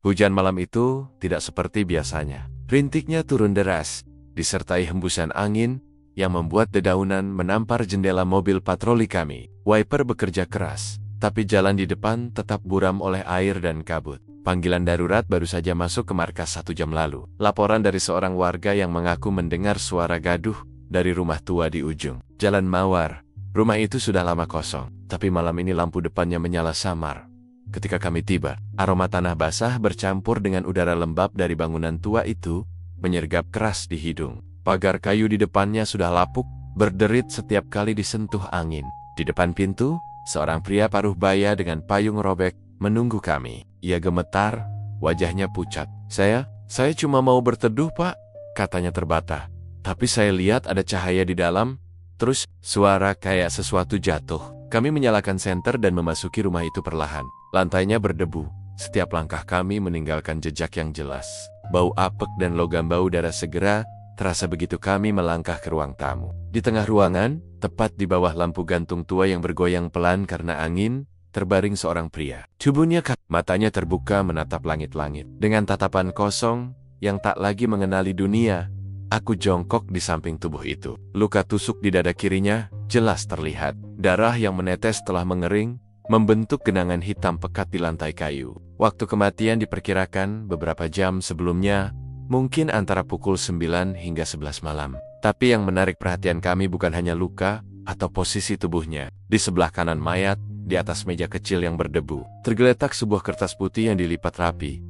Hujan malam itu tidak seperti biasanya. Rintiknya turun deras, disertai hembusan angin yang membuat dedaunan menampar jendela mobil patroli kami. Wiper bekerja keras, tapi jalan di depan tetap buram oleh air dan kabut. Panggilan darurat baru saja masuk ke markas 1 jam lalu. Laporan dari seorang warga yang mengaku mendengar suara gaduh dari rumah tua di ujung Jalan Mawar. Rumah itu sudah lama kosong, tapi malam ini lampu depannya menyala samar. Ketika kami tiba, aroma tanah basah bercampur dengan udara lembab dari bangunan tua itu menyergap keras di hidung. Pagar kayu di depannya sudah lapuk, berderit setiap kali disentuh angin. Di depan pintu, seorang pria paruh baya dengan payung robek menunggu kami. Ia gemetar, wajahnya pucat. Saya cuma mau berteduh, Pak, katanya terbata. Tapi saya lihat ada cahaya di dalam, terus suara kayak sesuatu jatuh. Kami menyalakan senter dan memasuki rumah itu perlahan. Lantainya berdebu. Setiap langkah kami meninggalkan jejak yang jelas. Bau apek dan logam bau darah segera terasa begitu kami melangkah ke ruang tamu. Di tengah ruangan, tepat di bawah lampu gantung tua yang bergoyang pelan karena angin, terbaring seorang pria. Tubuhnya matanya terbuka menatap langit-langit. Dengan tatapan kosong yang tak lagi mengenali dunia, aku jongkok di samping tubuh itu. Luka tusuk di dada kirinya jelas terlihat. Darah yang menetes telah mengering, membentuk genangan hitam pekat di lantai kayu. Waktu kematian diperkirakan beberapa jam sebelumnya, mungkin antara pukul 9 hingga 11 malam. Tapi yang menarik perhatian kami bukan hanya luka atau posisi tubuhnya. Di sebelah kanan mayat, di atas meja kecil yang berdebu, tergeletak sebuah kertas putih yang dilipat rapi.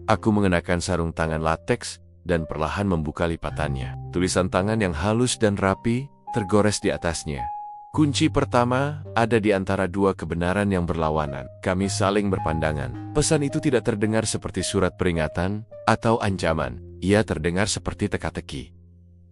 Aku mengenakan sarung tangan lateks dan perlahan membuka lipatannya. Tulisan tangan yang halus dan rapi tergores di atasnya. Kunci pertama ada di antara dua kebenaran yang berlawanan. Kami saling berpandangan. Pesan itu tidak terdengar seperti surat peringatan atau ancaman. Ia terdengar seperti teka-teki.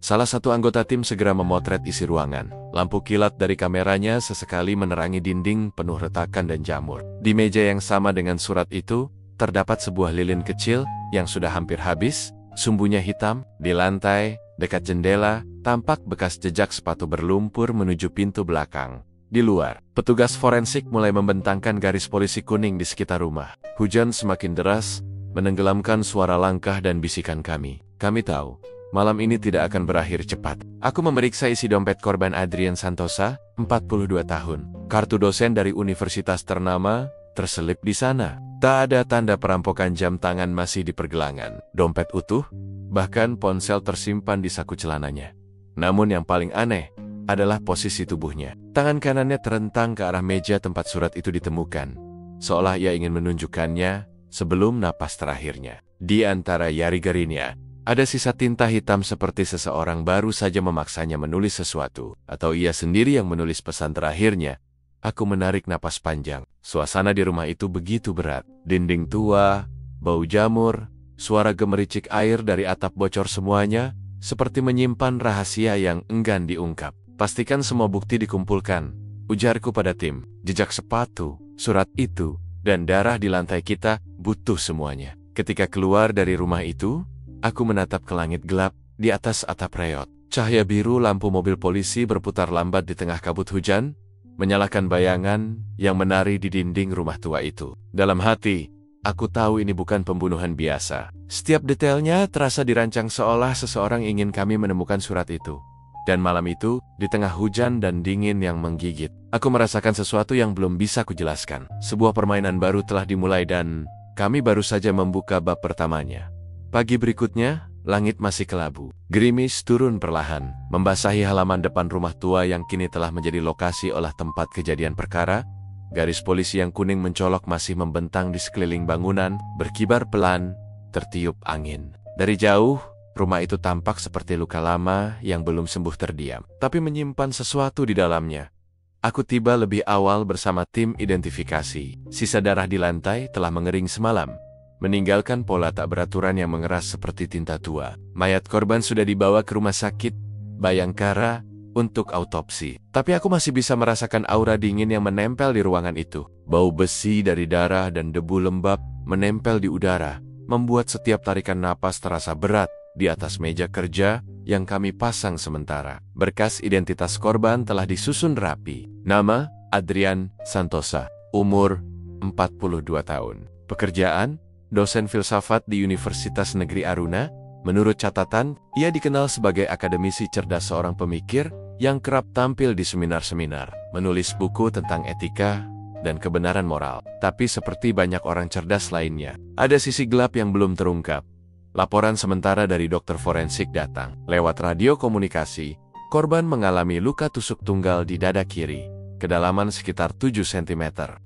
Salah satu anggota tim segera memotret isi ruangan. Lampu kilat dari kameranya sesekali menerangi dinding penuh retakan dan jamur. Di meja yang sama dengan surat itu, terdapat sebuah lilin kecil yang sudah hampir habis. Sumbunya hitam. Di lantai, dekat jendela, tampak bekas jejak sepatu berlumpur menuju pintu belakang. Di luar, petugas forensik mulai membentangkan garis polisi kuning di sekitar rumah. Hujan semakin deras, menenggelamkan suara langkah dan bisikan kami. Kami tahu, malam ini tidak akan berakhir cepat. Aku memeriksa isi dompet korban Adrian Santosa, 42 tahun. Kartu dosen dari universitas ternama terselip di sana. Tak ada tanda perampokan, jam tangan masih di pergelangan. Dompet utuh, bahkan ponsel tersimpan di saku celananya. Namun yang paling aneh adalah posisi tubuhnya. Tangan kanannya terentang ke arah meja tempat surat itu ditemukan, seolah ia ingin menunjukkannya sebelum napas terakhirnya. Di antara jari-jarinya, ada sisa tinta hitam seperti seseorang baru saja memaksanya menulis sesuatu, atau ia sendiri yang menulis pesan terakhirnya. Aku menarik napas panjang. Suasana di rumah itu begitu berat. Dinding tua, bau jamur, suara gemericik air dari atap bocor, semuanya seperti menyimpan rahasia yang enggan diungkap. Pastikan semua bukti dikumpulkan, ujarku pada tim. Jejak sepatu, surat itu, dan darah di lantai, kita butuh semuanya. Ketika keluar dari rumah itu, aku menatap ke langit gelap di atas atap reot. Cahaya biru lampu mobil polisi berputar lambat di tengah kabut hujan, menyalakan bayangan yang menari di dinding rumah tua itu. Dalam hati, aku tahu ini bukan pembunuhan biasa. Setiap detailnya terasa dirancang seolah seseorang ingin kami menemukan surat itu. Dan malam itu, di tengah hujan dan dingin yang menggigit, aku merasakan sesuatu yang belum bisa kujelaskan. Sebuah permainan baru telah dimulai dan kami baru saja membuka bab pertamanya. Pagi berikutnya, langit masih kelabu. Gerimis turun perlahan, membasahi halaman depan rumah tua yang kini telah menjadi lokasi olah tempat kejadian perkara. Garis polisi yang kuning mencolok masih membentang di sekeliling bangunan, berkibar pelan, tertiup angin. Dari jauh, rumah itu tampak seperti luka lama yang belum sembuh terdiam, tapi menyimpan sesuatu di dalamnya. Aku tiba lebih awal bersama tim identifikasi. Sisa darah di lantai telah mengering semalam, meninggalkan pola tak beraturan yang mengeras seperti tinta tua. Mayat korban sudah dibawa ke rumah sakit Bayangkara untuk autopsi. Tapi aku masih bisa merasakan aura dingin yang menempel di ruangan itu. Bau besi dari darah dan debu lembab menempel di udara, membuat setiap tarikan napas terasa berat. Di atas meja kerja yang kami pasang sementara, berkas identitas korban telah disusun rapi. Nama, Adrian Santosa. Umur, 42 tahun. Pekerjaan, dosen filsafat di Universitas Negeri Aruna. Menurut catatan, ia dikenal sebagai akademisi cerdas, seorang pemikir yang kerap tampil di seminar-seminar, menulis buku tentang etika dan kebenaran moral. Tapi seperti banyak orang cerdas lainnya, ada sisi gelap yang belum terungkap. Laporan sementara dari dokter forensik datang. Lewat radio komunikasi, korban mengalami luka tusuk tunggal di dada kiri, kedalaman sekitar 7 cm.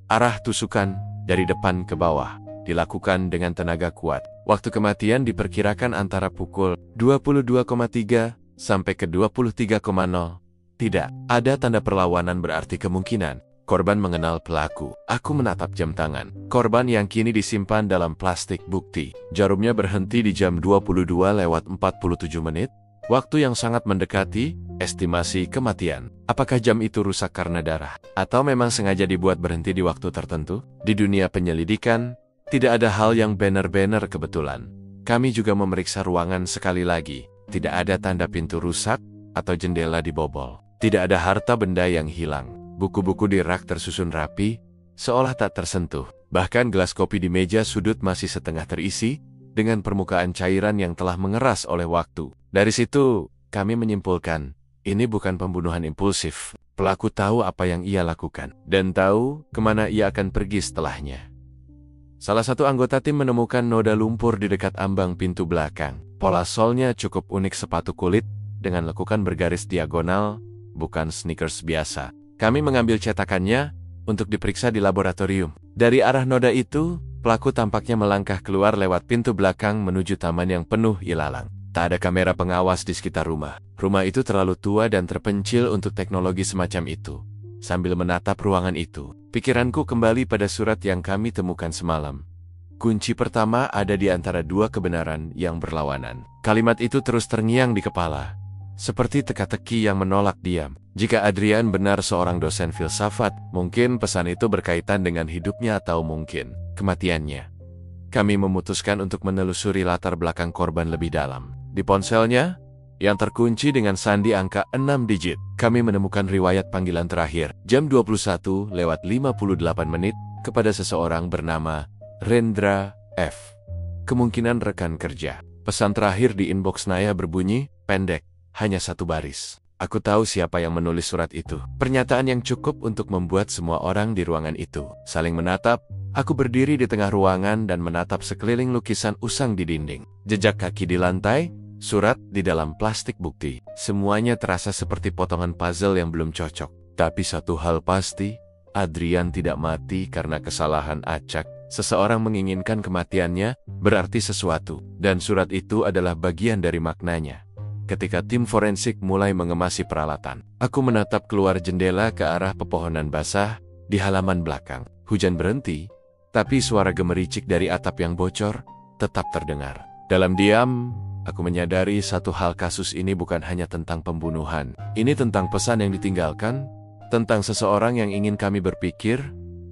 Arah tusukan dari depan ke bawah, dilakukan dengan tenaga kuat. Waktu kematian diperkirakan antara pukul 22,3 sampai ke 23,0. Tidak ada tanda perlawanan, berarti kemungkinan korban mengenal pelaku. Aku menatap jam tangan korban yang kini disimpan dalam plastik bukti. Jarumnya berhenti di jam 22:47 menit, waktu yang sangat mendekati estimasi kematian. Apakah jam itu rusak karena darah? Atau memang sengaja dibuat berhenti di waktu tertentu? Di dunia penyelidikan, tidak ada hal yang benar-benar kebetulan. Kami juga memeriksa ruangan sekali lagi. Tidak ada tanda pintu rusak atau jendela dibobol. Tidak ada harta benda yang hilang. Buku-buku di rak tersusun rapi, seolah tak tersentuh. Bahkan gelas kopi di meja sudut masih setengah terisi, dengan permukaan cairan yang telah mengeras oleh waktu. Dari situ, kami menyimpulkan, ini bukan pembunuhan impulsif. Pelaku tahu apa yang ia lakukan, dan tahu kemana ia akan pergi setelahnya. Salah satu anggota tim menemukan noda lumpur di dekat ambang pintu belakang. Pola solnya cukup unik, sepatu kulit dengan lekukan bergaris diagonal, bukan sneakers biasa. Kami mengambil cetakannya untuk diperiksa di laboratorium. Dari arah noda itu, pelaku tampaknya melangkah keluar lewat pintu belakang menuju taman yang penuh ilalang. Tak ada kamera pengawas di sekitar rumah. Rumah itu terlalu tua dan terpencil untuk teknologi semacam itu. Sambil menatap ruangan itu, pikiranku kembali pada surat yang kami temukan semalam. Kunci pertama ada di antara dua kebenaran yang berlawanan. Kalimat itu terus terngiang di kepala, seperti teka-teki yang menolak diam. Jika Adrian benar seorang dosen filsafat, mungkin pesan itu berkaitan dengan hidupnya atau mungkin kematiannya. Kami memutuskan untuk menelusuri latar belakang korban lebih dalam. Di ponselnya, yang terkunci dengan sandi angka 6 digit, kami menemukan riwayat panggilan terakhir, jam 21:58 menit, kepada seseorang bernama Rendra F. Kemungkinan rekan kerja. Pesan terakhir di inbox Naya berbunyi, pendek, hanya satu baris. Aku tahu siapa yang menulis surat itu. Pernyataan yang cukup untuk membuat semua orang di ruangan itu saling menatap. Aku berdiri di tengah ruangan dan menatap sekeliling lukisan usang di dinding. Jejak kaki di lantai, surat di dalam plastik bukti. Semuanya terasa seperti potongan puzzle yang belum cocok. Tapi satu hal pasti, Adrian tidak mati karena kesalahan acak. Seseorang menginginkan kematiannya, berarti sesuatu. Dan surat itu adalah bagian dari maknanya. Ketika tim forensik mulai mengemasi peralatan, aku menatap keluar jendela ke arah pepohonan basah di halaman belakang. Hujan berhenti, tapi suara gemericik dari atap yang bocor tetap terdengar. Dalam diam, aku menyadari satu hal, kasus ini bukan hanya tentang pembunuhan. Ini tentang pesan yang ditinggalkan, tentang seseorang yang ingin kami berpikir,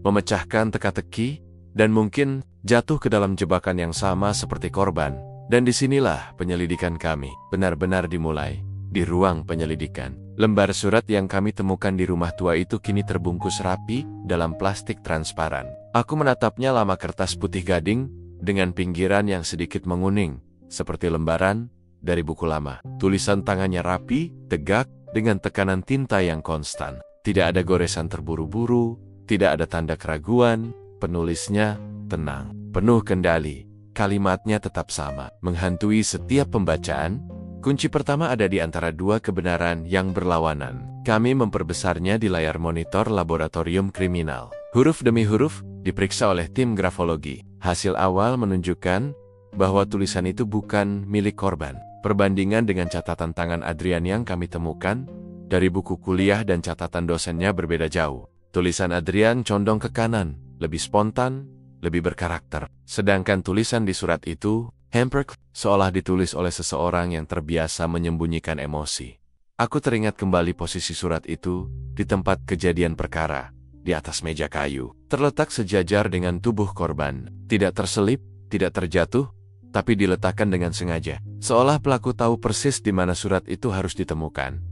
memecahkan teka-teki, dan mungkin jatuh ke dalam jebakan yang sama seperti korban. Dan disinilah penyelidikan kami benar-benar dimulai, di ruang penyelidikan. Lembar surat yang kami temukan di rumah tua itu kini terbungkus rapi dalam plastik transparan. Aku menatapnya, lama kertas putih gading dengan pinggiran yang sedikit menguning, seperti lembaran dari buku lama. Tulisan tangannya rapi, tegak, dengan tekanan tinta yang konstan. Tidak ada goresan terburu-buru, tidak ada tanda keraguan. Penulisnya tenang, penuh kendali. Kalimatnya tetap sama, menghantui setiap pembacaan. Kunci pertama ada di antara dua kebenaran yang berlawanan. Kami memperbesarnya di layar monitor laboratorium kriminal. Huruf demi huruf diperiksa oleh tim grafologi. Hasil awal menunjukkan bahwa tulisan itu bukan milik korban. Perbandingan dengan catatan tangan Adrian yang kami temukan dari buku kuliah dan catatan dosennya berbeda jauh. Tulisan Adrian condong ke kanan, lebih spontan, lebih berkarakter. Sedangkan tulisan di surat itu, hampered, seolah ditulis oleh seseorang yang terbiasa menyembunyikan emosi. Aku teringat kembali posisi surat itu di tempat kejadian perkara, di atas meja kayu, terletak sejajar dengan tubuh korban. Tidak terselip, tidak terjatuh, tapi diletakkan dengan sengaja. Seolah pelaku tahu persis di mana surat itu harus ditemukan.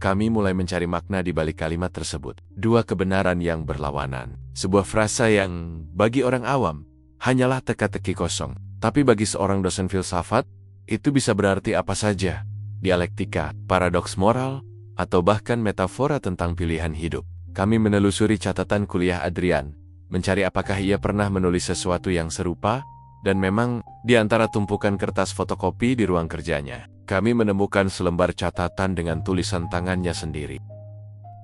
Kami mulai mencari makna di balik kalimat tersebut. Dua kebenaran yang berlawanan. Sebuah frasa yang, bagi orang awam, hanyalah teka-teki kosong. Tapi bagi seorang dosen filsafat, itu bisa berarti apa saja. Dialektika, paradoks moral, atau bahkan metafora tentang pilihan hidup. Kami menelusuri catatan kuliah Adrian, mencari apakah ia pernah menulis sesuatu yang serupa, dan memang di antara tumpukan kertas fotokopi di ruang kerjanya, kami menemukan selembar catatan dengan tulisan tangannya sendiri.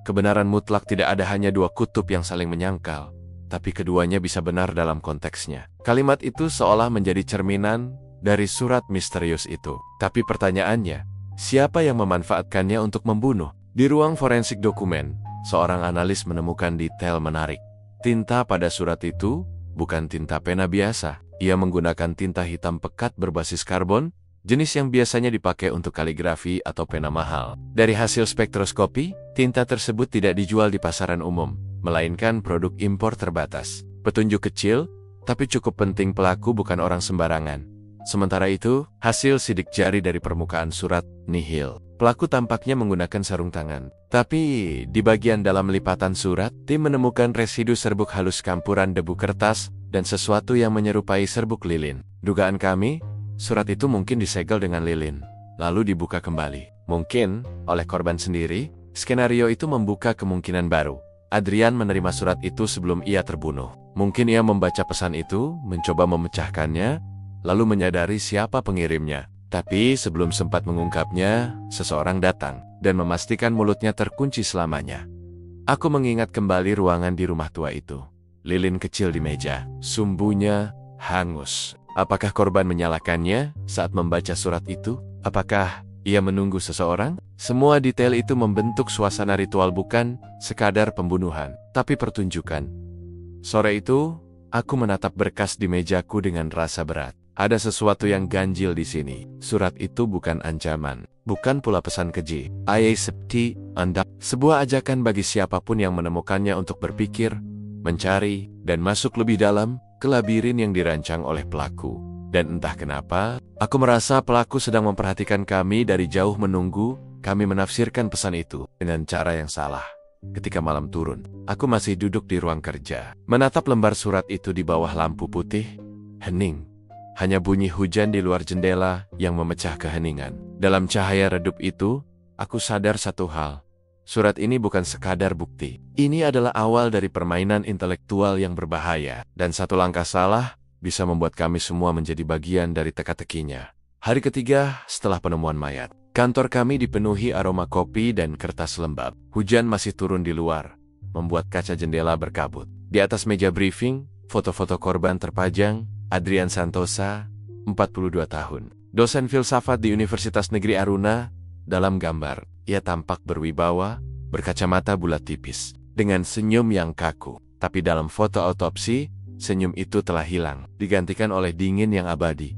Kebenaran mutlak tidak ada hanya dua kutub yang saling menyangkal, tapi keduanya bisa benar dalam konteksnya. Kalimat itu seolah menjadi cerminan dari surat misterius itu. Tapi pertanyaannya, siapa yang memanfaatkannya untuk membunuh? Di ruang forensik dokumen, seorang analis menemukan detail menarik. Tinta pada surat itu bukan tinta pena biasa. Ia menggunakan tinta hitam pekat berbasis karbon, jenis yang biasanya dipakai untuk kaligrafi atau pena mahal. Dari hasil spektroskopi, tinta tersebut tidak dijual di pasaran umum, melainkan produk impor terbatas. Petunjuk kecil, tapi cukup penting pelaku bukan orang sembarangan. Sementara itu, hasil sidik jari dari permukaan surat nihil. Pelaku tampaknya menggunakan sarung tangan. Tapi, di bagian dalam lipatan surat, tim menemukan residu serbuk halus campuran debu kertas dan sesuatu yang menyerupai serbuk lilin. Dugaan kami, surat itu mungkin disegel dengan lilin, lalu dibuka kembali. Mungkin, oleh korban sendiri, skenario itu membuka kemungkinan baru. Adrian menerima surat itu sebelum ia terbunuh. Mungkin ia membaca pesan itu, mencoba memecahkannya, lalu menyadari siapa pengirimnya. Tapi sebelum sempat mengungkapnya, seseorang datang dan memastikan mulutnya terkunci selamanya. Aku mengingat kembali ruangan di rumah tua itu. Lilin kecil di meja, sumbunya hangus. Apakah korban menyalakannya saat membaca surat itu? Apakah ia menunggu seseorang? Semua detail itu membentuk suasana ritual, bukan sekadar pembunuhan, tapi pertunjukan. Sore itu, aku menatap berkas di mejaku dengan rasa berat. Ada sesuatu yang ganjil di sini. Surat itu bukan ancaman, bukan pula pesan keji. Seperti Anda, sebuah ajakan bagi siapapun yang menemukannya untuk berpikir, mencari, dan masuk lebih dalam ke labirin yang dirancang oleh pelaku. Dan entah kenapa, aku merasa pelaku sedang memperhatikan kami dari jauh, menunggu kami menafsirkan pesan itu dengan cara yang salah. Ketika malam turun, aku masih duduk di ruang kerja, menatap lembar surat itu di bawah lampu putih, hening. Hanya bunyi hujan di luar jendela yang memecah keheningan. Dalam cahaya redup itu, aku sadar satu hal. Surat ini bukan sekadar bukti. Ini adalah awal dari permainan intelektual yang berbahaya. Dan satu langkah salah bisa membuat kami semua menjadi bagian dari teka-tekinya. Hari ketiga setelah penemuan mayat, kantor kami dipenuhi aroma kopi dan kertas lembab. Hujan masih turun di luar, membuat kaca jendela berkabut. Di atas meja briefing, foto-foto korban terpajang. Adrian Santosa, 42 tahun. Dosen filsafat di Universitas Negeri Aruna. Dalam gambar, ia tampak berwibawa, berkacamata bulat tipis, dengan senyum yang kaku. Tapi dalam foto autopsi, senyum itu telah hilang, digantikan oleh dingin yang abadi.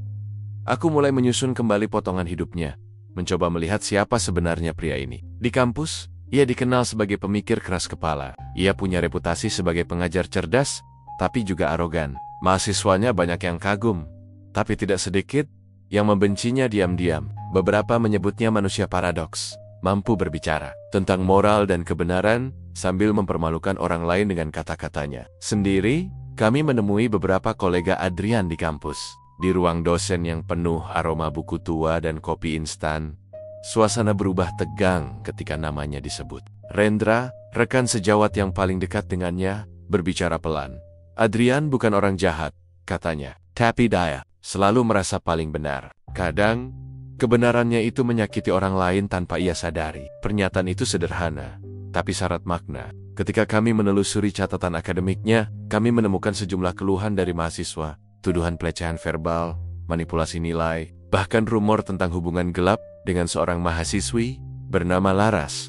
Aku mulai menyusun kembali potongan hidupnya, mencoba melihat siapa sebenarnya pria ini. Di kampus, ia dikenal sebagai pemikir keras kepala. Ia punya reputasi sebagai pengajar cerdas, tapi juga arogan. Mahasiswanya banyak yang kagum, tapi tidak sedikit yang membencinya diam-diam. Beberapa menyebutnya manusia paradoks, mampu berbicara tentang moral dan kebenaran sambil mempermalukan orang lain dengan kata-katanya. Sendiri, kami menemui beberapa kolega Adrian di kampus. Di ruang dosen yang penuh aroma buku tua dan kopi instan, suasana berubah tegang ketika namanya disebut. Rendra, rekan sejawat yang paling dekat dengannya, berbicara pelan. Adrian bukan orang jahat, katanya. Tapi dia selalu merasa paling benar. Kadang, kebenarannya itu menyakiti orang lain tanpa ia sadari. Pernyataan itu sederhana, tapi syarat makna. Ketika kami menelusuri catatan akademiknya, kami menemukan sejumlah keluhan dari mahasiswa, tuduhan pelecehan verbal, manipulasi nilai, bahkan rumor tentang hubungan gelap dengan seorang mahasiswi bernama Laras.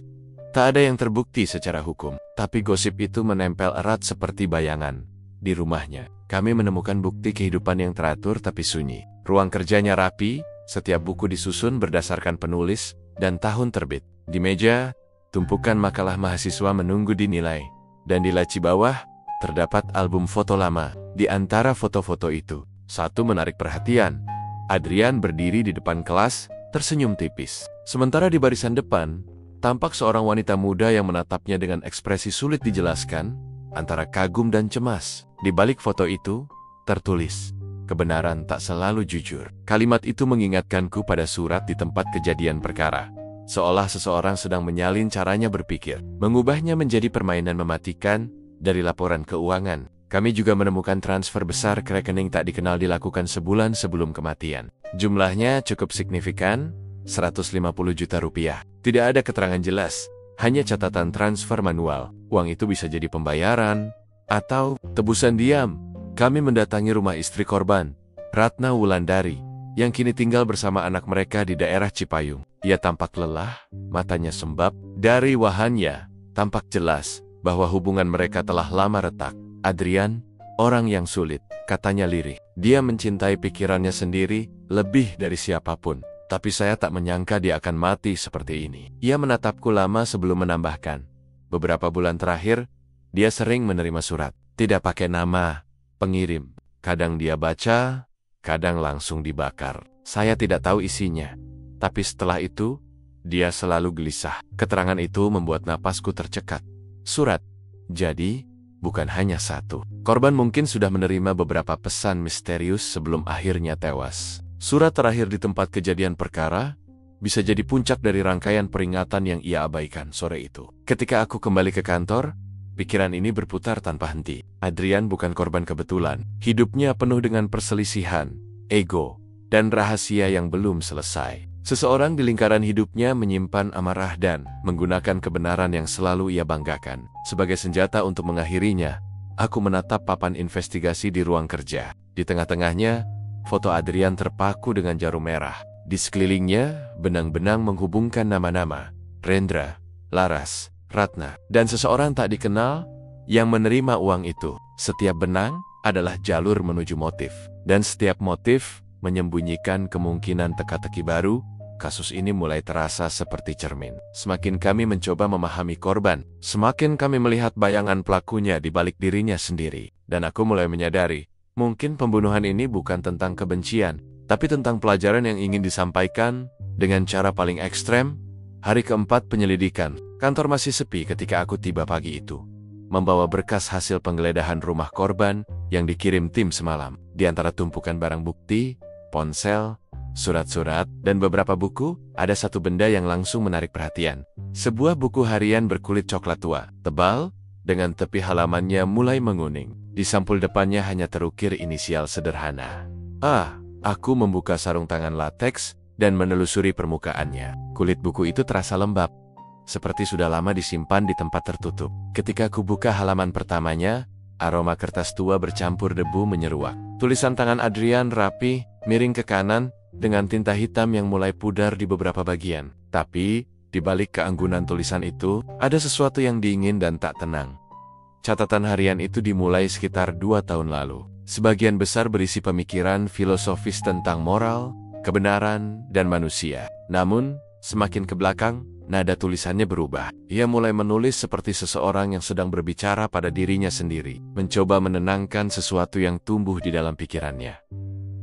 Tak ada yang terbukti secara hukum, tapi gosip itu menempel erat seperti bayangan. Di rumahnya, kami menemukan bukti kehidupan yang teratur tapi sunyi. Ruang kerjanya rapi, setiap buku disusun berdasarkan penulis dan tahun terbit. Di meja, tumpukan makalah mahasiswa menunggu dinilai. Dan di laci bawah, terdapat album foto lama. Di antara foto-foto itu, satu menarik perhatian. Adrian berdiri di depan kelas, tersenyum tipis. Sementara di barisan depan, tampak seorang wanita muda yang menatapnya dengan ekspresi sulit dijelaskan, antara kagum dan cemas. Di balik foto itu, Tertulis, kebenaran tak selalu jujur. Kalimat itu mengingatkanku pada surat di tempat kejadian perkara. Seolah seseorang sedang menyalin caranya berpikir, mengubahnya menjadi permainan mematikan. Dari laporan keuangan, kami juga menemukan transfer besar ke rekening tak dikenal dilakukan sebulan sebelum kematian. Jumlahnya cukup signifikan, 150 juta rupiah. Tidak ada keterangan jelas, hanya catatan transfer manual. Uang itu bisa jadi pembayaran atau tebusan diam. Kami mendatangi rumah istri korban, Ratna Wulandari, yang kini tinggal bersama anak mereka di daerah Cipayung. Ia tampak lelah, matanya sembab. Dari wahannya, tampak jelas bahwa hubungan mereka telah lama retak. Adrian, orang yang sulit, katanya lirih. Dia mencintai pikirannya sendiri lebih dari siapapun. Tapi saya tak menyangka dia akan mati seperti ini. Ia menatapku lama sebelum menambahkan. Beberapa bulan terakhir, dia sering menerima surat. Tidak pakai nama pengirim. Kadang dia baca, kadang langsung dibakar. Saya tidak tahu isinya. Tapi setelah itu, dia selalu gelisah. Keterangan itu membuat napasku tercekat. Surat. Jadi, bukan hanya satu. Korban mungkin sudah menerima beberapa pesan misterius sebelum akhirnya tewas. Surat terakhir di tempat kejadian perkara bisa jadi puncak dari rangkaian peringatan yang ia abaikan sore itu. Ketika aku kembali ke kantor, pikiran ini berputar tanpa henti. Adrian bukan korban kebetulan. Hidupnya penuh dengan perselisihan, ego, dan rahasia yang belum selesai. Seseorang di lingkaran hidupnya menyimpan amarah dan menggunakan kebenaran yang selalu ia banggakan. Sebagai senjata untuk mengakhirinya, aku menatap papan investigasi di ruang kerja. Di tengah-tengahnya, foto Adrian terpaku dengan jarum merah. Di sekelilingnya, benang-benang menghubungkan nama-nama Rendra, Laras, Ratna, dan seseorang tak dikenal yang menerima uang itu. Setiap benang adalah jalur menuju motif, dan setiap motif menyembunyikan kemungkinan teka-teki baru. Kasus ini mulai terasa seperti cermin. Semakin kami mencoba memahami korban, semakin kami melihat bayangan pelakunya di balik dirinya sendiri. Dan aku mulai menyadari, mungkin pembunuhan ini bukan tentang kebencian, tapi tentang pelajaran yang ingin disampaikan dengan cara paling ekstrem. Hari keempat penyelidikan, kantor masih sepi ketika aku tiba pagi itu, membawa berkas hasil penggeledahan rumah korban yang dikirim tim semalam. Di antara tumpukan barang bukti, ponsel, surat-surat, dan beberapa buku, ada satu benda yang langsung menarik perhatian. Sebuah buku harian berkulit coklat tua, tebal, dengan tepi halamannya mulai menguning. Di sampul depannya hanya terukir inisial sederhana. Aku membuka sarung tangan lateks dan menelusuri permukaannya. Kulit buku itu terasa lembab, seperti sudah lama disimpan di tempat tertutup. Ketika aku buka halaman pertamanya, aroma kertas tua bercampur debu menyeruak. Tulisan tangan Adrian rapi, miring ke kanan, dengan tinta hitam yang mulai pudar di beberapa bagian. Tapi, di balik keanggunan tulisan itu, ada sesuatu yang dingin dan tak tenang. Catatan harian itu dimulai sekitar 2 tahun lalu. Sebagian besar berisi pemikiran filosofis tentang moral, kebenaran, dan manusia. Namun, semakin ke belakang, nada tulisannya berubah. Ia mulai menulis seperti seseorang yang sedang berbicara pada dirinya sendiri, mencoba menenangkan sesuatu yang tumbuh di dalam pikirannya.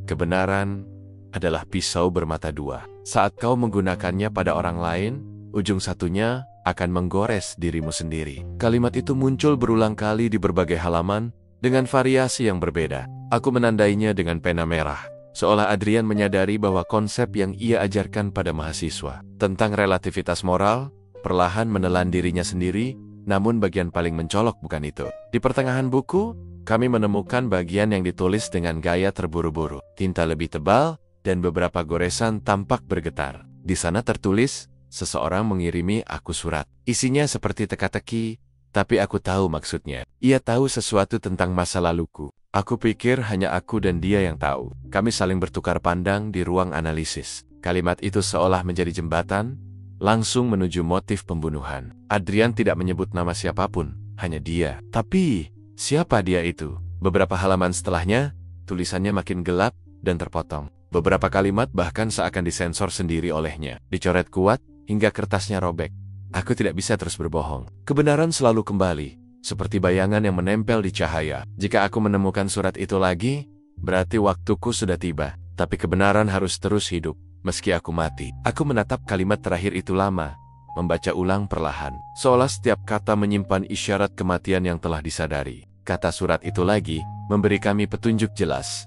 Kebenaran adalah pisau bermata dua. Saat kau menggunakannya pada orang lain, ujung satunya akan menggores dirimu sendiri. Kalimat itu muncul berulang kali di berbagai halaman dengan variasi yang berbeda. Aku menandainya dengan pena merah, seolah Adrian menyadari bahwa konsep yang ia ajarkan pada mahasiswa tentang relativitas moral perlahan menelan dirinya sendiri. Namun bagian paling mencolok bukan itu. Di pertengahan buku, kami menemukan bagian yang ditulis dengan gaya terburu-buru. Tinta lebih tebal dan beberapa goresan tampak bergetar. Di sana tertulis, seseorang mengirimi aku surat. Isinya seperti teka-teki, tapi aku tahu maksudnya. Ia tahu sesuatu tentang masa laluku. Aku pikir hanya aku dan dia yang tahu. Kami saling bertukar pandang di ruang analisis. Kalimat itu seolah menjadi jembatan, langsung menuju motif pembunuhan. Adrian tidak menyebut nama siapapun, hanya dia. Tapi, siapa dia itu? Beberapa halaman setelahnya, tulisannya makin gelap dan terpotong. Beberapa kalimat bahkan seakan disensor sendiri olehnya. Dicoret kuat, hingga kertasnya robek. Aku tidak bisa terus berbohong. Kebenaran selalu kembali, seperti bayangan yang menempel di cahaya. Jika aku menemukan surat itu lagi, berarti waktuku sudah tiba. Tapi kebenaran harus terus hidup, meski aku mati. Aku menatap kalimat terakhir itu lama, membaca ulang perlahan, seolah setiap kata menyimpan isyarat kematian yang telah disadari. kata surat itu lagi, memberi kami petunjuk jelas.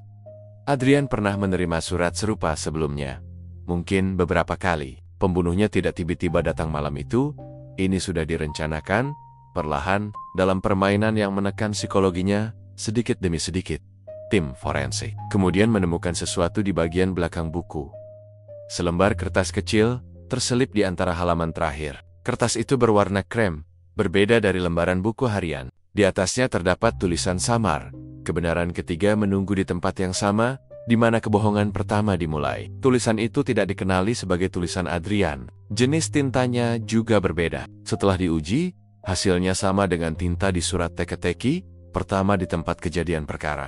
Adrian pernah menerima surat serupa sebelumnya. Mungkin beberapa kali. Pembunuhnya tidak tiba-tiba datang malam itu. Ini sudah direncanakan, perlahan, dalam permainan yang menekan psikologinya, sedikit demi sedikit. Tim forensik kemudian menemukan sesuatu di bagian belakang buku. Selembar kertas kecil, terselip di antara halaman terakhir. Kertas itu berwarna krem, berbeda dari lembaran buku harian. Di atasnya terdapat tulisan samar. Kebenaran ketiga menunggu di tempat yang sama, di mana kebohongan pertama dimulai. Tulisan itu tidak dikenali sebagai tulisan Adrian. Jenis tintanya juga berbeda. Setelah diuji, hasilnya sama dengan tinta di surat teka-teki pertama di tempat kejadian perkara.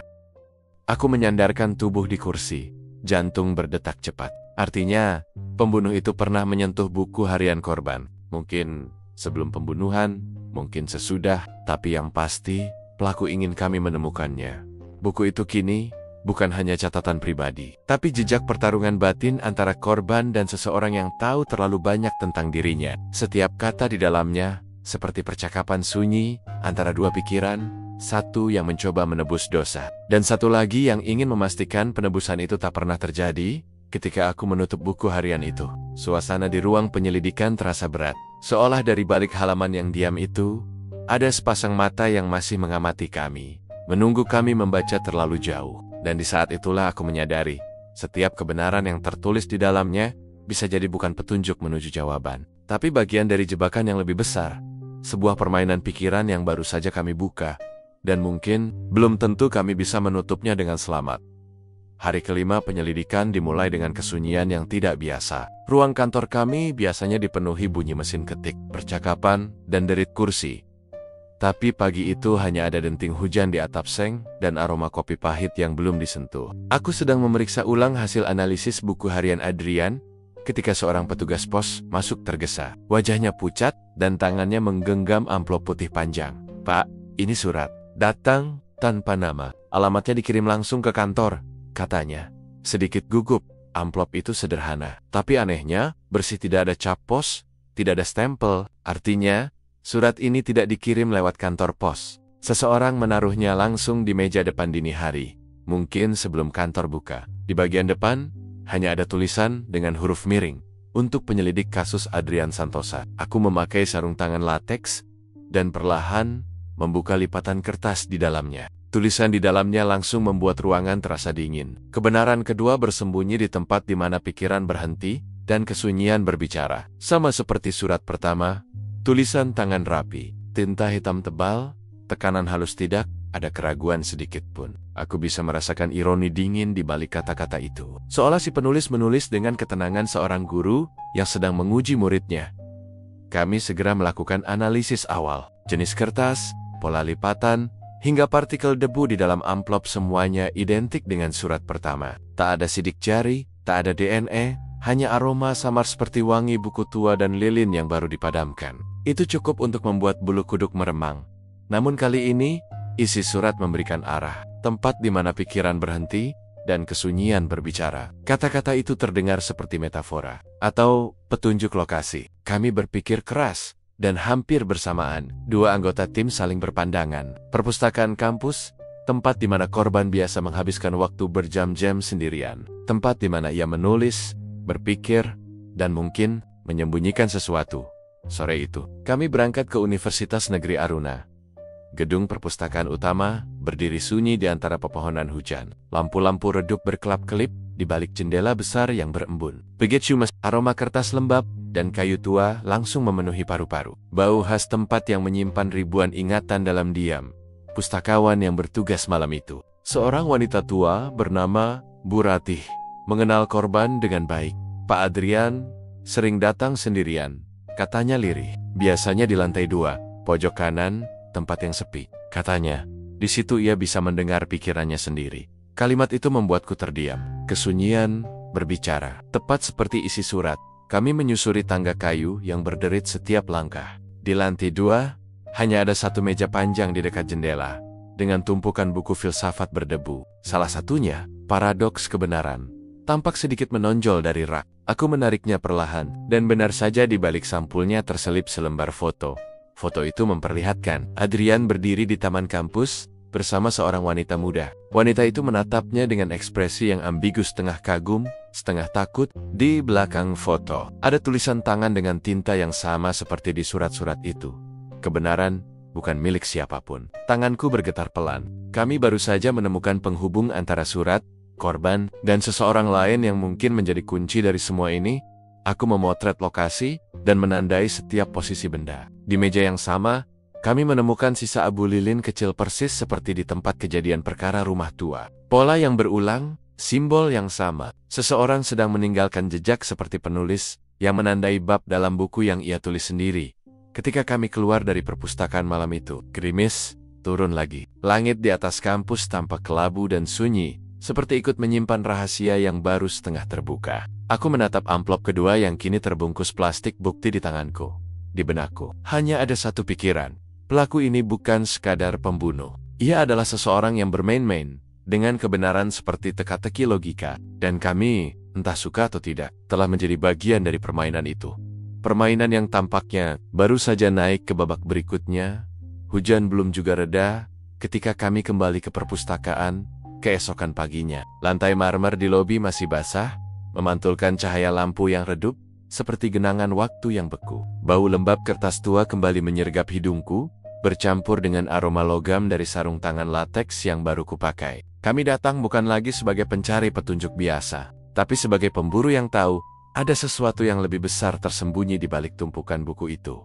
Aku menyandarkan tubuh di kursi. Jantung berdetak cepat. Artinya, pembunuh itu pernah menyentuh buku harian korban. Mungkin sebelum pembunuhan, mungkin sesudah, tapi yang pasti, pelaku ingin kami menemukannya. Buku itu kini bukan hanya catatan pribadi, tapi jejak pertarungan batin antara korban dan seseorang yang tahu terlalu banyak tentang dirinya. Setiap kata di dalamnya seperti percakapan sunyi antara dua pikiran, satu yang mencoba menebus dosa, dan satu lagi yang ingin memastikan penebusan itu tak pernah terjadi. Ketika aku menutup buku harian itu, suasana di ruang penyelidikan terasa berat. Seolah dari balik halaman yang diam itu, ada sepasang mata yang masih mengamati kami, menunggu kami membaca terlalu jauh. Dan di saat itulah aku menyadari, setiap kebenaran yang tertulis di dalamnya bisa jadi bukan petunjuk menuju jawaban, tapi bagian dari jebakan yang lebih besar, sebuah permainan pikiran yang baru saja kami buka, dan mungkin belum tentu kami bisa menutupnya dengan selamat. Hari kelima penyelidikan dimulai dengan kesunyian yang tidak biasa. Ruang kantor kami biasanya dipenuhi bunyi mesin ketik, percakapan, dan derit kursi. Tapi pagi itu hanya ada denting hujan di atap seng dan aroma kopi pahit yang belum disentuh. Aku sedang memeriksa ulang hasil analisis buku harian Adrian ketika seorang petugas pos masuk tergesa. Wajahnya pucat dan tangannya menggenggam amplop putih panjang. "Pak, ini surat. Datang tanpa nama. Alamatnya dikirim langsung ke kantor," katanya. Sedikit gugup, amplop itu sederhana. Tapi anehnya, bersih, tidak ada cap pos, tidak ada stempel. Artinya, surat ini tidak dikirim lewat kantor pos. Seseorang menaruhnya langsung di meja depan dini hari. Mungkin sebelum kantor buka. Di bagian depan, hanya ada tulisan dengan huruf miring. Untuk penyelidik kasus Adrian Santosa. Aku memakai sarung tangan lateks, dan perlahan membuka lipatan kertas di dalamnya. Tulisan di dalamnya langsung membuat ruangan terasa dingin. Kebenaran kedua bersembunyi di tempat di mana pikiran berhenti dan kesunyian berbicara. Sama seperti surat pertama, tulisan tangan rapi, tinta hitam tebal, tekanan halus, tidak ada keraguan sedikit pun. Aku bisa merasakan ironi dingin di balik kata-kata itu. Seolah si penulis menulis dengan ketenangan seorang guru yang sedang menguji muridnya. Kami segera melakukan analisis awal. Jenis kertas, pola lipatan, hingga partikel debu di dalam amplop, semuanya identik dengan surat pertama. Tak ada sidik jari, tak ada DNA, hanya aroma samar seperti wangi buku tua dan lilin yang baru dipadamkan. Itu cukup untuk membuat bulu kuduk meremang. Namun kali ini, isi surat memberikan arah, tempat di mana pikiran berhenti dan kesunyian berbicara. Kata-kata itu terdengar seperti metafora atau petunjuk lokasi. Kami berpikir keras. Dan hampir bersamaan, dua anggota tim saling berpandangan. Perpustakaan kampus, tempat di mana korban biasa menghabiskan waktu berjam-jam sendirian. Tempat di mana ia menulis, berpikir, dan mungkin menyembunyikan sesuatu. Sore itu, kami berangkat ke Universitas Negeri Aruna. Gedung perpustakaan utama berdiri sunyi di antara pepohonan hujan. Lampu-lampu redup berkelap-kelip di balik jendela besar yang berembun. Begitu aroma kertas lembab dan kayu tua langsung memenuhi paru-paru. Bau khas tempat yang menyimpan ribuan ingatan dalam diam. Pustakawan yang bertugas malam itu, seorang wanita tua bernama Bu Ratih, mengenal korban dengan baik. Pak Adrian sering datang sendirian, katanya lirih. Biasanya di lantai 2, pojok kanan, tempat yang sepi. Katanya, di situ ia bisa mendengar pikirannya sendiri. Kalimat itu membuatku terdiam. Kesunyian berbicara, tepat seperti isi surat. Kami menyusuri tangga kayu yang berderit setiap langkah. Di lantai 2, hanya ada satu meja panjang di dekat jendela, dengan tumpukan buku filsafat berdebu. Salah satunya, Paradoks Kebenaran, tampak sedikit menonjol dari rak. Aku menariknya perlahan, dan benar saja di balik sampulnya terselip selembar foto. Foto itu memperlihatkan Adrian berdiri di taman kampus, bersama seorang wanita muda. Wanita itu menatapnya dengan ekspresi yang ambigu, setengah kagum, setengah takut. Di belakang foto, ada tulisan tangan dengan tinta yang sama seperti di surat-surat itu. Kebenaran bukan milik siapapun. Tanganku bergetar pelan. Kami baru saja menemukan penghubung antara surat, korban, dan seseorang lain yang mungkin menjadi kunci dari semua ini. Aku memotret lokasi dan menandai setiap posisi benda. Di meja yang sama, kami menemukan sisa abu lilin kecil persis seperti di tempat kejadian perkara rumah tua. Pola yang berulang, simbol yang sama. Seseorang sedang meninggalkan jejak seperti penulis yang menandai bab dalam buku yang ia tulis sendiri. Ketika kami keluar dari perpustakaan malam itu, gerimis turun lagi. Langit di atas kampus tampak kelabu dan sunyi, seperti ikut menyimpan rahasia yang baru setengah terbuka. Aku menatap amplop kedua yang kini terbungkus plastik bukti di tanganku. Di benakku, hanya ada satu pikiran. Pelaku ini bukan sekadar pembunuh. Ia adalah seseorang yang bermain-main dengan kebenaran seperti teka-teki logika. Dan kami, entah suka atau tidak, telah menjadi bagian dari permainan itu. Permainan yang tampaknya baru saja naik ke babak berikutnya. Hujan belum juga reda ketika kami kembali ke perpustakaan keesokan paginya. Lantai marmer di lobi masih basah, memantulkan cahaya lampu yang redup seperti genangan waktu yang beku. Bau lembab kertas tua kembali menyergap hidungku, bercampur dengan aroma logam dari sarung tangan lateks yang baru kupakai. Kami datang bukan lagi sebagai pencari petunjuk biasa, tapi sebagai pemburu yang tahu ada sesuatu yang lebih besar tersembunyi di balik tumpukan buku itu.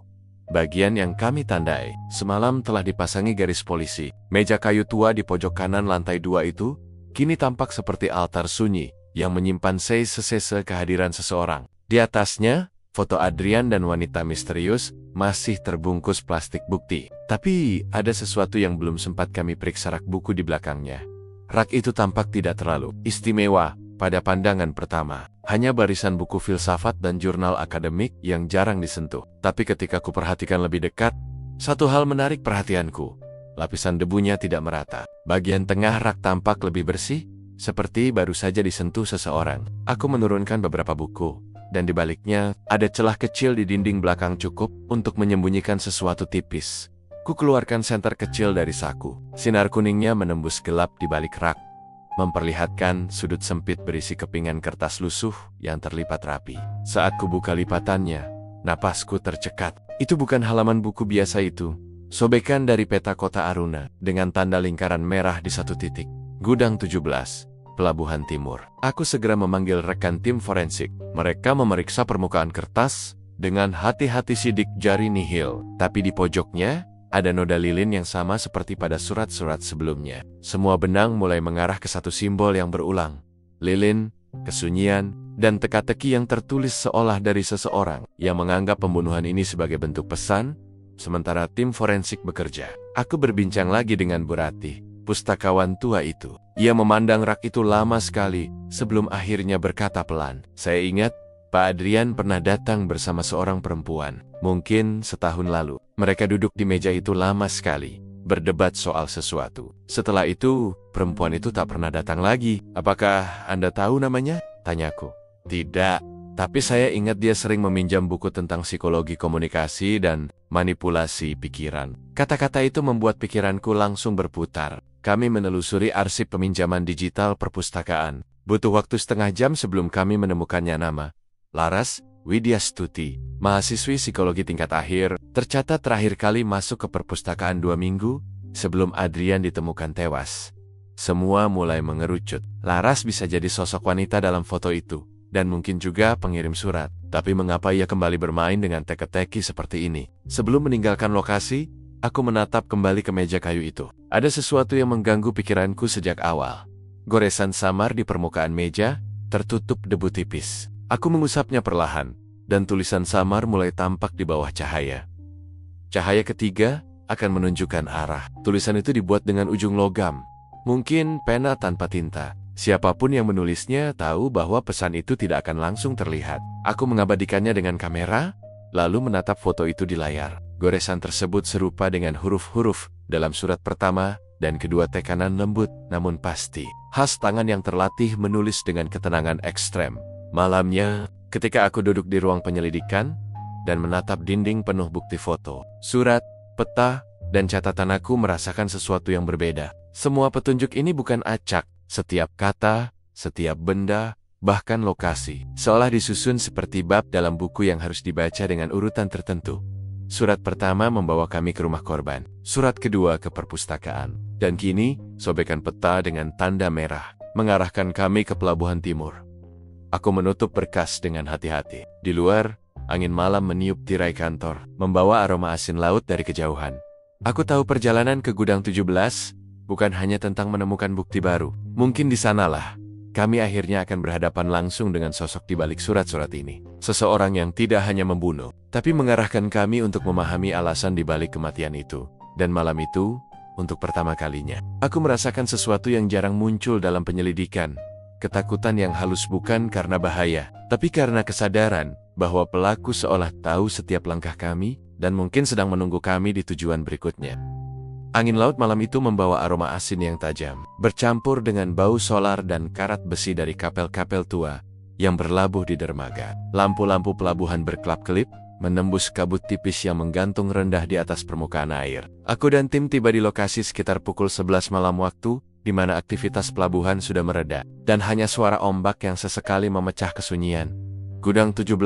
Bagian yang kami tandai semalam telah dipasangi garis polisi. Meja kayu tua di pojok kanan lantai 2 itu kini tampak seperti altar sunyi yang menyimpan sese kehadiran seseorang. Di atasnya, foto Adrian dan wanita misterius masih terbungkus plastik bukti. Tapi ada sesuatu yang belum sempat kami periksa rak buku di belakangnya. Rak itu tampak tidak terlalu istimewa pada pandangan pertama. Hanya barisan buku filsafat dan jurnal akademik yang jarang disentuh. Tapi ketika kuperhatikan lebih dekat, satu hal menarik perhatianku. Lapisan debunya tidak merata. Bagian tengah rak tampak lebih bersih, seperti baru saja disentuh seseorang. Aku menurunkan beberapa buku, dan di baliknya ada celah kecil di dinding belakang cukup untuk menyembunyikan sesuatu tipis. Ku keluarkan senter kecil dari saku. Sinar kuningnya menembus gelap di balik rak, memperlihatkan sudut sempit berisi kepingan kertas lusuh yang terlipat rapi. Saat ku buka lipatannya, napasku tercekat. Itu bukan halaman buku biasa itu. Sobekan dari peta kota Aruna, dengan tanda lingkaran merah di satu titik. Gudang 17, Pelabuhan Timur. Aku segera memanggil rekan tim forensik. Mereka memeriksa permukaan kertas dengan hati-hati sidik jari nihil. Tapi di pojoknya, ada noda lilin yang sama seperti pada surat-surat sebelumnya. Semua benang mulai mengarah ke satu simbol yang berulang. Lilin, kesunyian, dan teka-teki yang tertulis seolah dari seseorang yang menganggap pembunuhan ini sebagai bentuk pesan, sementara tim forensik bekerja. Aku berbincang lagi dengan Bu Ratih, pustakawan tua itu. Ia memandang rak itu lama sekali sebelum akhirnya berkata pelan, "Saya ingat, Pak Adrian pernah datang bersama seorang perempuan. Mungkin setahun lalu. Mereka duduk di meja itu lama sekali, berdebat soal sesuatu. Setelah itu, perempuan itu tak pernah datang lagi. Apakah Anda tahu namanya?" Tanyaku. "Tidak, tapi saya ingat dia sering meminjam buku tentang psikologi komunikasi dan manipulasi pikiran." Kata-kata itu membuat pikiranku langsung berputar. Kami menelusuri arsip peminjaman digital perpustakaan. Butuh waktu setengah jam sebelum kami menemukannya. Nama Laras Widyastuti, mahasiswi psikologi tingkat akhir, tercatat terakhir kali masuk ke perpustakaan 2 minggu sebelum Adrian ditemukan tewas. Semua mulai mengerucut. Laras bisa jadi sosok wanita dalam foto itu, dan mungkin juga pengirim surat. Tapi mengapa ia kembali bermain dengan teka-teki seperti ini? Sebelum meninggalkan lokasi, aku menatap kembali ke meja kayu itu. Ada sesuatu yang mengganggu pikiranku sejak awal. Goresan samar di permukaan meja, tertutup debu tipis. Aku mengusapnya perlahan, dan tulisan samar mulai tampak di bawah cahaya. Cahaya ketiga akan menunjukkan arah. Tulisan itu dibuat dengan ujung logam. Mungkin pena tanpa tinta. Siapapun yang menulisnya tahu bahwa pesan itu tidak akan langsung terlihat. Aku mengabadikannya dengan kamera, lalu menatap foto itu di layar. Goresan tersebut serupa dengan huruf-huruf dalam surat pertama dan kedua, tekanan lembut namun pasti. Khas tangan yang terlatih menulis dengan ketenangan ekstrem. Malamnya, ketika aku duduk di ruang penyelidikan dan menatap dinding penuh bukti foto, surat, peta, dan catatan aku merasakan sesuatu yang berbeda. Semua petunjuk ini bukan acak, setiap kata, setiap benda, bahkan lokasi, seolah disusun seperti bab dalam buku yang harus dibaca dengan urutan tertentu. Surat pertama membawa kami ke rumah korban, surat kedua ke perpustakaan, dan kini, sobekan peta dengan tanda merah mengarahkan kami ke pelabuhan timur. Aku menutup berkas dengan hati-hati. Di luar, angin malam meniup tirai kantor, membawa aroma asin laut dari kejauhan. Aku tahu perjalanan ke gudang 17 bukan hanya tentang menemukan bukti baru. Mungkin di sanalah kami akhirnya akan berhadapan langsung dengan sosok di balik surat-surat ini. Seseorang yang tidak hanya membunuh, tapi mengarahkan kami untuk memahami alasan di balik kematian itu. Dan malam itu, untuk pertama kalinya, aku merasakan sesuatu yang jarang muncul dalam penyelidikan. Ketakutan yang halus bukan karena bahaya, tapi karena kesadaran bahwa pelaku seolah tahu setiap langkah kami dan mungkin sedang menunggu kami di tujuan berikutnya. Angin laut malam itu membawa aroma asin yang tajam, bercampur dengan bau solar dan karat besi dari kapel-kapel tua yang berlabuh di dermaga. Lampu-lampu pelabuhan berkelap-kelip, menembus kabut tipis yang menggantung rendah di atas permukaan air. Aku dan tim tiba di lokasi sekitar pukul 11 malam waktu, di mana aktivitas pelabuhan sudah mereda, dan hanya suara ombak yang sesekali memecah kesunyian. Gudang 17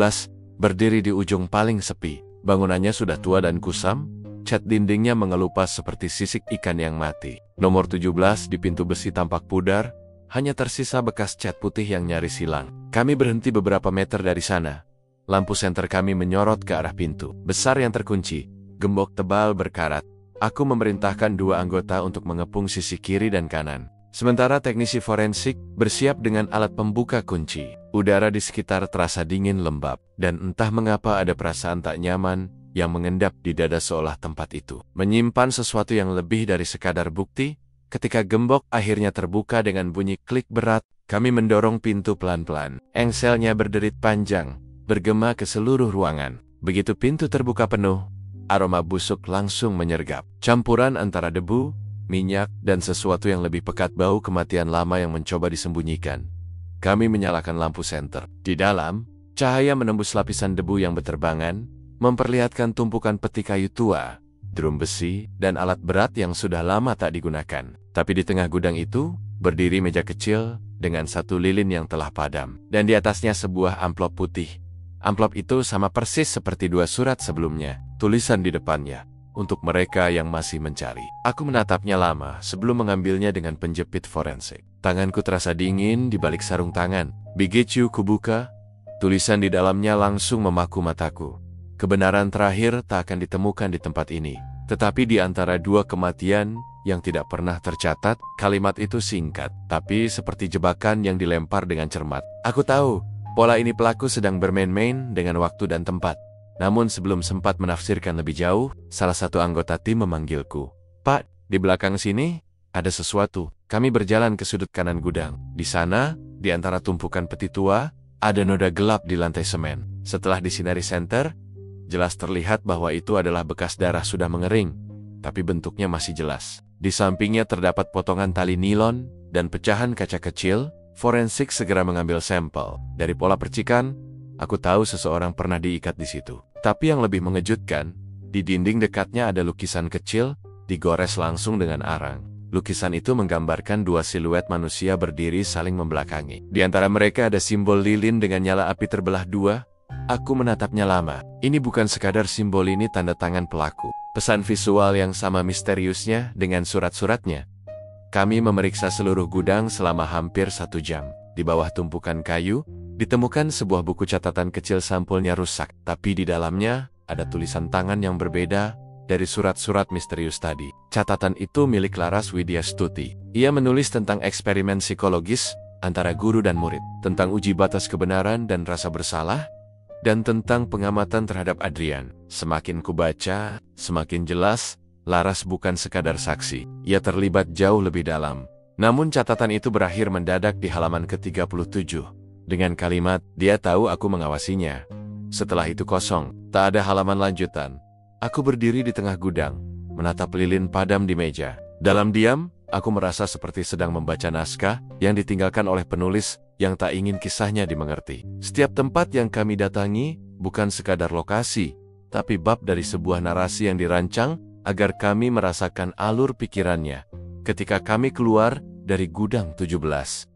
berdiri di ujung paling sepi. Bangunannya sudah tua dan kusam, cat dindingnya mengelupas seperti sisik ikan yang mati. Nomor 17 di pintu besi tampak pudar, hanya tersisa bekas cat putih yang nyaris hilang. Kami berhenti beberapa meter dari sana. Lampu senter kami menyorot ke arah pintu besar yang terkunci, gembok tebal berkarat. Aku memerintahkan 2 anggota untuk mengepung sisi kiri dan kanan. Sementara teknisi forensik bersiap dengan alat pembuka kunci. Udara di sekitar terasa dingin lembab, dan entah mengapa ada perasaan tak nyaman yang mengendap di dada seolah tempat itu menyimpan sesuatu yang lebih dari sekadar bukti. Ketika gembok akhirnya terbuka dengan bunyi klik berat, kami mendorong pintu pelan-pelan. Engselnya berderit panjang, bergema ke seluruh ruangan. Begitu pintu terbuka penuh, aroma busuk langsung menyergap. Campuran antara debu, minyak, dan sesuatu yang lebih pekat, bau kematian lama yang mencoba disembunyikan. Kami menyalakan lampu senter. Di dalam, cahaya menembus lapisan debu yang berterbangan, memperlihatkan tumpukan peti kayu tua, drum besi, dan alat berat yang sudah lama tak digunakan. Tapi di tengah gudang itu, berdiri meja kecil dengan 1 lilin yang telah padam, dan di atasnya sebuah amplop putih. Amplop itu sama persis seperti 2 surat sebelumnya. Tulisan di depannya, untuk mereka yang masih mencari. Aku menatapnya lama sebelum mengambilnya dengan penjepit forensik. Tanganku terasa dingin di balik sarung tangan. Begitu kubuka, tulisan di dalamnya langsung memaku mataku. Kebenaran terakhir tak akan ditemukan di tempat ini. Tetapi di antara 2 kematian yang tidak pernah tercatat, kalimat itu singkat, tapi seperti jebakan yang dilempar dengan cermat. Aku tahu, pola ini pelaku sedang bermain-main dengan waktu dan tempat. Namun sebelum sempat menafsirkan lebih jauh, salah satu anggota tim memanggilku. "Pak, di belakang sini, ada sesuatu." Kami berjalan ke sudut kanan gudang. Di sana, di antara tumpukan peti tua, ada noda gelap di lantai semen. Setelah disinari senter, jelas terlihat bahwa itu adalah bekas darah sudah mengering, tapi bentuknya masih jelas. Di sampingnya terdapat potongan tali nilon dan pecahan kaca kecil. Forensik segera mengambil sampel. Dari pola percikan, aku tahu seseorang pernah diikat di situ. Tapi yang lebih mengejutkan, di dinding dekatnya ada lukisan kecil, digores langsung dengan arang. Lukisan itu menggambarkan 2 siluet manusia berdiri saling membelakangi. Di antara mereka ada simbol lilin dengan nyala api terbelah 2. Aku menatapnya lama. Ini bukan sekadar simbol, ini tanda tangan pelaku. Pesan visual yang sama misteriusnya dengan surat-suratnya. Kami memeriksa seluruh gudang selama hampir 1 jam. Di bawah tumpukan kayu, ditemukan sebuah buku catatan kecil, sampulnya rusak. Tapi di dalamnya ada tulisan tangan yang berbeda dari surat-surat misterius tadi. Catatan itu milik Laras Widyastuti. Ia menulis tentang eksperimen psikologis antara guru dan murid, tentang uji batas kebenaran dan rasa bersalah, dan tentang pengamatan terhadap Adrian. Semakin kubaca, semakin jelas, Laras bukan sekadar saksi. Ia terlibat jauh lebih dalam. Namun catatan itu berakhir mendadak di halaman ke-37. Dengan kalimat, "Dia tahu aku mengawasinya." Setelah itu kosong, tak ada halaman lanjutan. Aku berdiri di tengah gudang, menatap lilin padam di meja. Dalam diam, aku merasa seperti sedang membaca naskah yang ditinggalkan oleh penulis yang tak ingin kisahnya dimengerti. Setiap tempat yang kami datangi bukan sekadar lokasi, tapi bab dari sebuah narasi yang dirancang agar kami merasakan alur pikirannya. Ketika kami keluar dari gudang 17,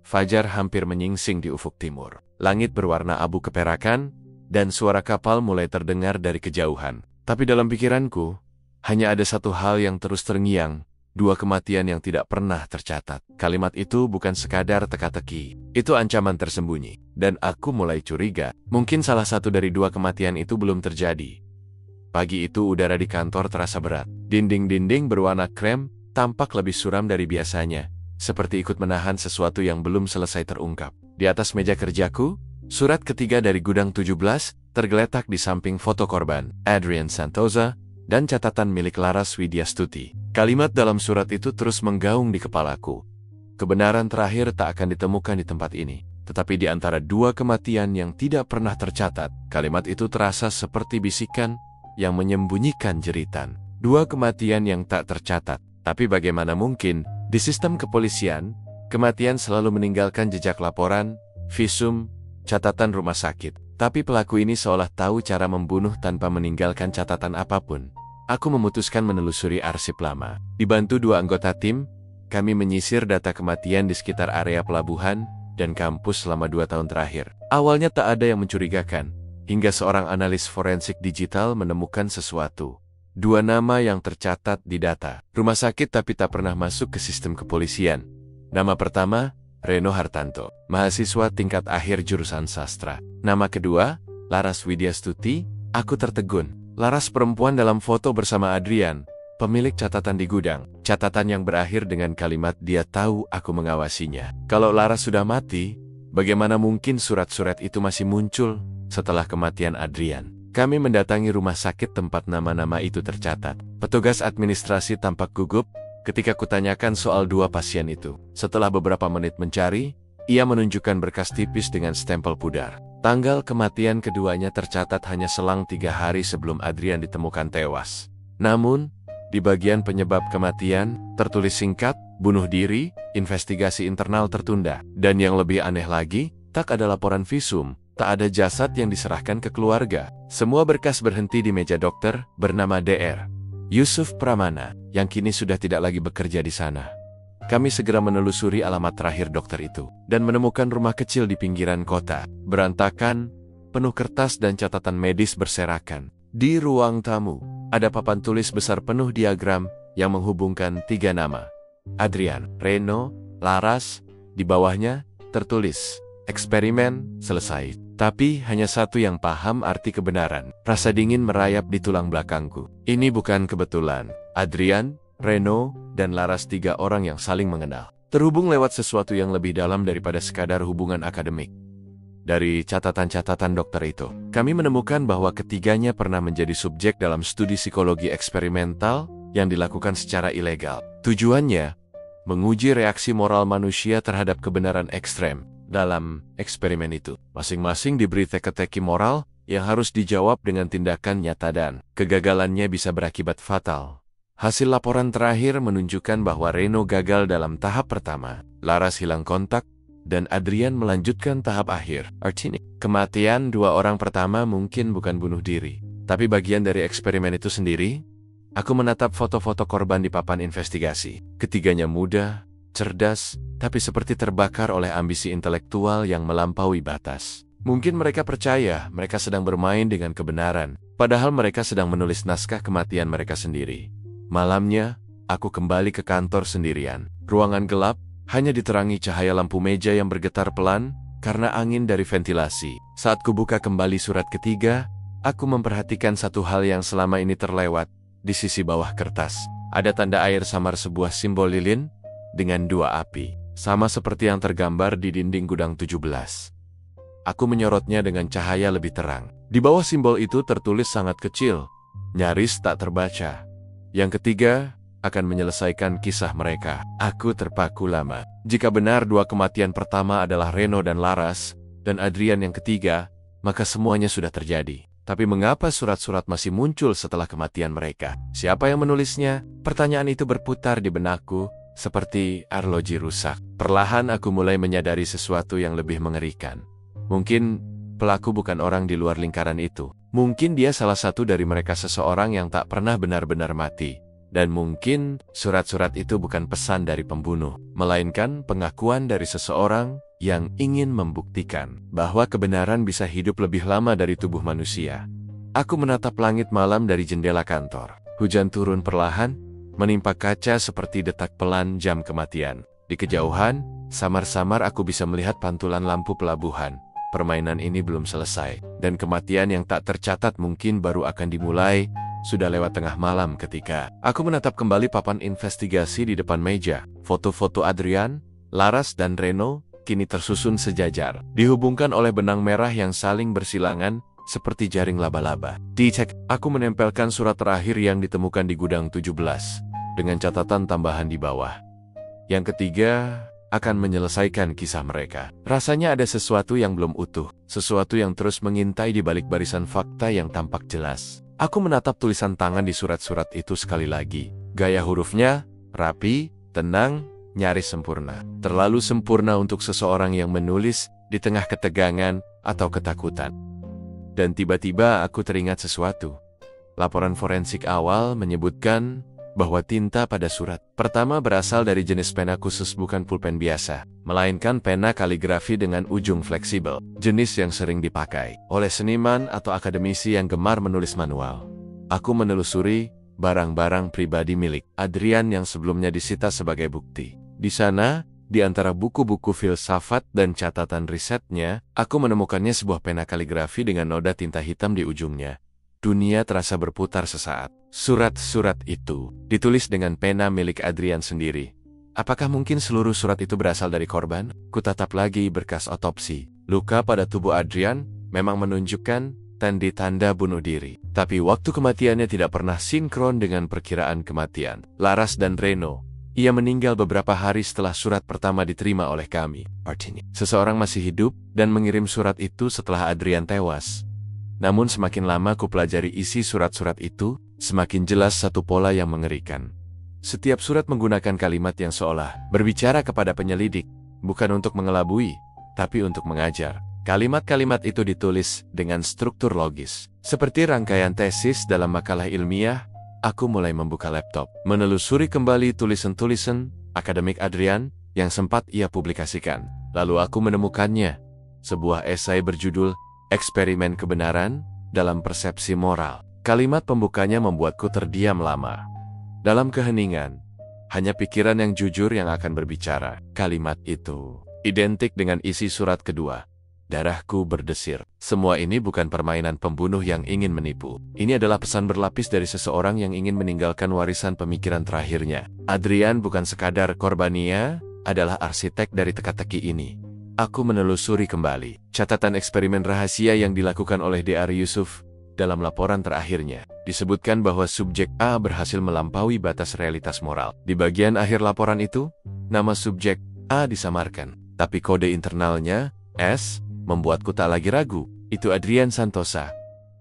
fajar hampir menyingsing di ufuk timur. Langit berwarna abu keperakan, dan suara kapal mulai terdengar dari kejauhan. Tapi dalam pikiranku, hanya ada satu hal yang terus terngiang, 2 kematian yang tidak pernah tercatat. Kalimat itu bukan sekadar teka-teki, itu ancaman tersembunyi. Dan aku mulai curiga, mungkin salah satu dari 2 kematian itu belum terjadi. Pagi itu udara di kantor terasa berat. Dinding-dinding berwarna krem tampak lebih suram dari biasanya, seperti ikut menahan sesuatu yang belum selesai terungkap. Di atas meja kerjaku, surat ketiga dari gudang 17 tergeletak di samping foto korban, Adrian Santosa, dan catatan milik Laras Widyastuti. Kalimat dalam surat itu terus menggaung di kepalaku. Kebenaran terakhir tak akan ditemukan di tempat ini. Tetapi di antara 2 kematian yang tidak pernah tercatat, kalimat itu terasa seperti bisikan yang menyembunyikan jeritan. 2 kematian yang tak tercatat. Tapi bagaimana mungkin, di sistem kepolisian, kematian selalu meninggalkan jejak laporan, visum, catatan rumah sakit. Tapi pelaku ini seolah tahu cara membunuh tanpa meninggalkan catatan apapun. Aku memutuskan menelusuri arsip lama. Dibantu 2 anggota tim, kami menyisir data kematian di sekitar area pelabuhan dan kampus selama 2 tahun terakhir. Awalnya tak ada yang mencurigakan, hingga seorang analis forensik digital menemukan sesuatu. 2 nama yang tercatat di data rumah sakit tapi tak pernah masuk ke sistem kepolisian. Nama pertama, Reno Hartanto, mahasiswa tingkat akhir jurusan sastra. Nama kedua, Laras Widyastuti. Aku tertegun. Laras perempuan dalam foto bersama Adrian, pemilik catatan di gudang. Catatan yang berakhir dengan kalimat dia tahu aku mengawasinya. Kalau Laras sudah mati, bagaimana mungkin surat-surat itu masih muncul setelah kematian Adrian? Kami mendatangi rumah sakit tempat nama-nama itu tercatat. Petugas administrasi tampak gugup ketika kutanyakan soal 2 pasien itu. Setelah beberapa menit mencari, ia menunjukkan berkas tipis dengan stempel pudar. Tanggal kematian keduanya tercatat hanya selang 3 hari sebelum Adrian ditemukan tewas. Namun, di bagian penyebab kematian, tertulis singkat, bunuh diri, investigasi internal tertunda. Dan yang lebih aneh lagi, tak ada laporan visum. Tak ada jasad yang diserahkan ke keluarga. Semua berkas berhenti di meja dokter bernama Dr. Yusuf Pramana, yang kini sudah tidak lagi bekerja di sana. Kami segera menelusuri alamat terakhir dokter itu, dan menemukan rumah kecil di pinggiran kota, berantakan, penuh kertas dan catatan medis berserakan. Di ruang tamu, ada papan tulis besar penuh diagram yang menghubungkan 3 nama. Adrian, Reno, Laras, di bawahnya tertulis, eksperimen selesai. Tapi hanya satu yang paham arti kebenaran. Rasa dingin merayap di tulang belakangku. Ini bukan kebetulan. Adrian, Reno, dan Laras 3 orang yang saling mengenal. Terhubung lewat sesuatu yang lebih dalam daripada sekadar hubungan akademik. Dari catatan-catatan dokter itu, kami menemukan bahwa ketiganya pernah menjadi subjek dalam studi psikologi eksperimental yang dilakukan secara ilegal. Tujuannya, menguji reaksi moral manusia terhadap kebenaran ekstrem. Dalam eksperimen itu, masing-masing diberi teka-teki moral yang harus dijawab dengan tindakan nyata dan kegagalannya bisa berakibat fatal. Hasil laporan terakhir menunjukkan bahwa Reno gagal dalam tahap pertama, Laras hilang kontak, dan Adrian melanjutkan tahap akhir. Artinya, kematian 2 orang pertama mungkin bukan bunuh diri, tapi bagian dari eksperimen itu sendiri. Aku menatap foto-foto korban di papan investigasi. Ketiganya muda, cerdas, tapi seperti terbakar oleh ambisi intelektual yang melampaui batas. Mungkin mereka percaya mereka sedang bermain dengan kebenaran, padahal mereka sedang menulis naskah kematian mereka sendiri. Malamnya, aku kembali ke kantor sendirian. Ruangan gelap, hanya diterangi cahaya lampu meja yang bergetar pelan karena angin dari ventilasi. Saat kubuka kembali surat ketiga, aku memperhatikan satu hal yang selama ini terlewat. Di sisi bawah kertas, ada tanda air samar sebuah simbol lilin dengan 2 api, sama seperti yang tergambar di dinding gudang 17. Aku menyorotnya dengan cahaya lebih terang. Di bawah simbol itu tertulis sangat kecil, nyaris tak terbaca. Yang ketiga akan menyelesaikan kisah mereka. Aku terpaku lama. Jika benar 2 kematian pertama adalah Reno dan Laras, dan Adrian yang ketiga, maka semuanya sudah terjadi. Tapi mengapa surat-surat masih muncul setelah kematian mereka? Siapa yang menulisnya? Pertanyaan itu berputar di benakku, seperti arloji rusak. Perlahan aku mulai menyadari sesuatu yang lebih mengerikan. Mungkin pelaku bukan orang di luar lingkaran itu. Mungkin dia salah satu dari mereka, seseorang yang tak pernah benar-benar mati, Dan mungkin surat-surat itu bukan pesan dari pembunuh, melainkan pengakuan dari seseorang yang ingin membuktikan bahwa kebenaran bisa hidup lebih lama dari tubuh manusia. Aku menatap langit malam dari jendela kantor. Hujan turun perlahan, menimpa kaca seperti detak pelan jam kematian. Di kejauhan, samar-samar aku bisa melihat pantulan lampu pelabuhan. Permainan ini belum selesai, dan kematian yang tak tercatat mungkin baru akan dimulai. Sudah lewat tengah malam ketika aku menatap kembali papan investigasi di depan meja. Foto-foto Adrian, Laras, dan Reno kini tersusun sejajar, dihubungkan oleh benang merah yang saling bersilangan seperti jaring laba-laba. Dicek, aku menempelkan surat terakhir yang ditemukan di gudang 17, dengan catatan tambahan di bawah. Yang ketiga akan menyelesaikan kisah mereka. Rasanya ada sesuatu yang belum utuh, sesuatu yang terus mengintai di balik barisan fakta yang tampak jelas. Aku menatap tulisan tangan di surat-surat itu sekali lagi. Gaya hurufnya rapi, tenang, nyaris sempurna. Terlalu sempurna untuk seseorang yang menulis di tengah ketegangan atau ketakutan. Dan tiba-tiba aku teringat sesuatu. Laporan forensik awal menyebutkan bahwa tinta pada surat pertama berasal dari jenis pena khusus, bukan pulpen biasa, melainkan pena kaligrafi dengan ujung fleksibel, jenis yang sering dipakai oleh seniman atau akademisi yang gemar menulis manual. Aku menelusuri barang-barang pribadi milik Adrian yang sebelumnya disita sebagai bukti. Di sana, di antara buku-buku filsafat dan catatan risetnya, aku menemukannya sebuah pena kaligrafi dengan noda tinta hitam di ujungnya. Dunia terasa berputar sesaat. Surat-surat itu ditulis dengan pena milik Adrian sendiri. Apakah mungkin seluruh surat itu berasal dari korban? Kutatap lagi berkas otopsi. Luka pada tubuh Adrian memang menunjukkan tanda-tanda bunuh diri. Tapi waktu kematiannya tidak pernah sinkron dengan perkiraan kematian Laras dan Reno. Ia meninggal beberapa hari setelah surat pertama diterima oleh kami. Artinya, seseorang masih hidup dan mengirim surat itu setelah Adrian tewas. Namun semakin lama ku pelajari isi surat-surat itu, semakin jelas satu pola yang mengerikan. Setiap surat menggunakan kalimat yang seolah berbicara kepada penyelidik, bukan untuk mengelabui, tapi untuk mengajar. Kalimat-kalimat itu ditulis dengan struktur logis. Seperti rangkaian tesis dalam makalah ilmiah, aku mulai membuka laptop, menelusuri kembali tulisan-tulisan akademik Adrian yang sempat ia publikasikan. Lalu aku menemukannya, sebuah esai berjudul Eksperimen Kebenaran dalam Persepsi Moral. Kalimat pembukanya membuatku terdiam lama. Dalam keheningan, hanya pikiran yang jujur yang akan berbicara. Kalimat itu identik dengan isi surat kedua. Darahku berdesir. Semua ini bukan permainan pembunuh yang ingin menipu. Ini adalah pesan berlapis dari seseorang yang ingin meninggalkan warisan pemikiran terakhirnya. Adrian bukan sekadar korbannya, adalah arsitek dari teka-teki ini. Aku menelusuri kembali catatan eksperimen rahasia yang dilakukan oleh Dr. Yusuf. Dalam laporan terakhirnya, disebutkan bahwa subjek A berhasil melampaui batas realitas moral. Di bagian akhir laporan itu, nama subjek A disamarkan, tapi kode internalnya, S, membuatku tak lagi ragu. Itu Adrian Santosa.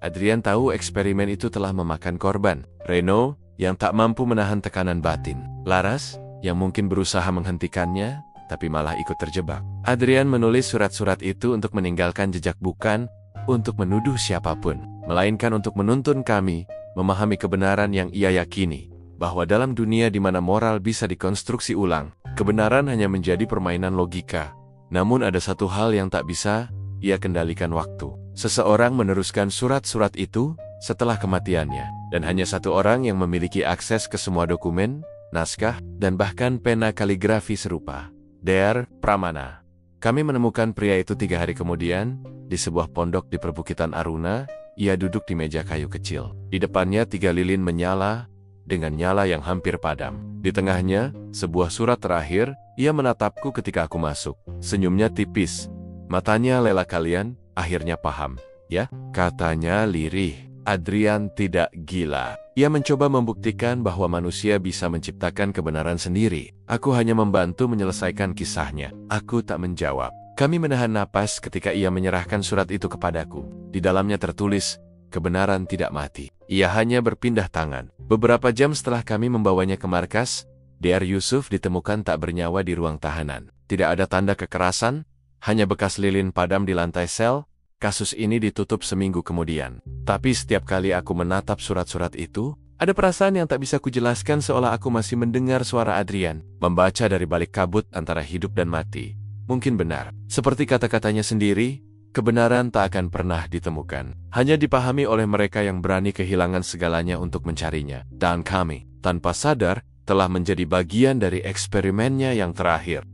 Adrian tahu eksperimen itu telah memakan korban. Reno, yang tak mampu menahan tekanan batin. Laras, yang mungkin berusaha menghentikannya, tapi malah ikut terjebak. Adrian menulis surat-surat itu untuk meninggalkan jejak, bukan untuk menuduh siapapun, melainkan untuk menuntun kami memahami kebenaran yang ia yakini, bahwa dalam dunia di mana moral bisa dikonstruksi ulang, kebenaran hanya menjadi permainan logika. Namun ada satu hal yang tak bisa ia kendalikan: waktu. Seseorang meneruskan surat-surat itu setelah kematiannya, dan hanya satu orang yang memiliki akses ke semua dokumen, naskah, dan bahkan pena kaligrafi serupa. Dr. Pramana. Kami menemukan pria itu 3 hari kemudian, di sebuah pondok di perbukitan Aruna. Ia duduk di meja kayu kecil. Di depannya 3 lilin menyala, dengan nyala yang hampir padam. Di tengahnya, sebuah surat terakhir. Ia menatapku ketika aku masuk. Senyumnya tipis. Matanya lela. Kalian akhirnya paham, ya? Katanya lirih. Adrian tidak gila. Ia mencoba membuktikan bahwa manusia bisa menciptakan kebenaran sendiri. Aku hanya membantu menyelesaikan kisahnya. Aku tak menjawab. Kami menahan napas ketika ia menyerahkan surat itu kepadaku. Di dalamnya tertulis, kebenaran tidak mati. Ia hanya berpindah tangan. Beberapa jam setelah kami membawanya ke markas, Dr. Yusuf ditemukan tak bernyawa di ruang tahanan. Tidak ada tanda kekerasan, hanya bekas lilin padam di lantai sel. Kasus ini ditutup seminggu kemudian. Tapi setiap kali aku menatap surat-surat itu, Ada perasaan yang tak bisa kujelaskan seolah aku masih mendengar suara Adrian, membaca dari balik kabut antara hidup dan mati. Mungkin benar. Seperti kata-katanya sendiri, kebenaran tak akan pernah ditemukan. Hanya dipahami oleh mereka yang berani kehilangan segalanya untuk mencarinya. Dan kami, tanpa sadar, telah menjadi bagian dari eksperimennya yang terakhir.